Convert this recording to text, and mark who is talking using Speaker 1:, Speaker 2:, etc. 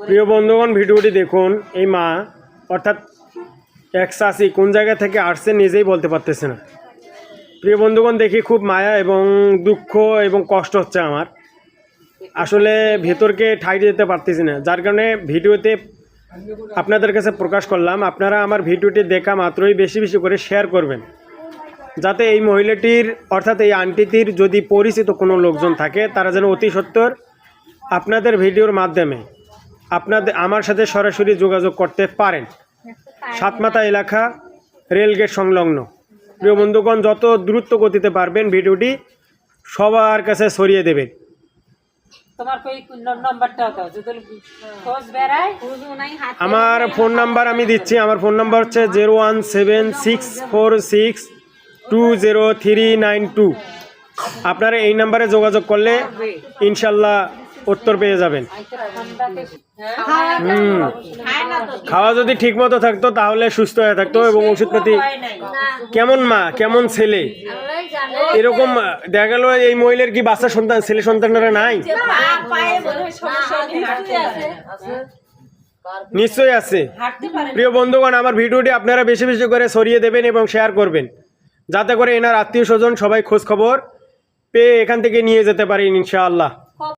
Speaker 1: প্রিয় বন্ধুগণ, ভিডিওটি দেখুন। এই মা অর্থাৎ এক চাষি কোন জায়গা থেকে আসছে নিজেই বলতে পারতেছে না। প্রিয় বন্ধুগণ, দেখি খুব মায়া এবং দুঃখ এবং কষ্ট হচ্ছে আমার। আসলে ভেতরকে ঠাই দিতে পারতেছি না, যার কারণে ভিডিওতে আপনাদের কাছে প্রকাশ করলাম। আপনারা আমার ভিডিওটি দেখা মাত্রই বেশি বেশি করে শেয়ার করবেন, যাতে এই মহিলাটির অর্থাৎ এই আন্টিটির যদি পরিচিত কোনো লোকজন থাকে, তারা যেন অতি সত্বর আপনাদের ভিডিওর মাধ্যমে আমার সাথে সরাসরি যোগাযোগ করতে পারেন। সাতমাথা এলাকা, রেলগেট সংলগ্ন। প্রিয় বন্ধুগণ, যত দ্রুত গতিতে পারবেন ভিডিওটি সবার কাছে ছড়িয়ে দেবেন। আমার ফোন নাম্বার আমি দিচ্ছি। আমার ফোন নাম্বার হচ্ছে 01764620392। আপনারা এই নাম্বারে যোগাযোগ করলে ইনশাল্লাহ উত্তর পেয়ে যাবেন। খাওয়া যদি ঠিক মতো থাকতো তাহলে সুস্থ হয়ে থাকতো এবং ওষুধপাতি। কেমন মা, কেমন ছেলে, এরকম দেখা গেল এই মহিলার কি বাচ্চা সন্তান, ছেলে সন্তানেরা নাই? নিশ্চয়ই আছে। প্রিয় বন্ধুগণ, আমার ভিডিওটি আপনারা বেশি বেশি করে ছড়িয়ে দেবেন এবং শেয়ার করবেন, যাতে করে এনার আত্মীয় স্বজন সবাই খোঁজ খবর পেয়ে এখান থেকে নিয়ে যেতে পারেন ইনশাআল্লাহ।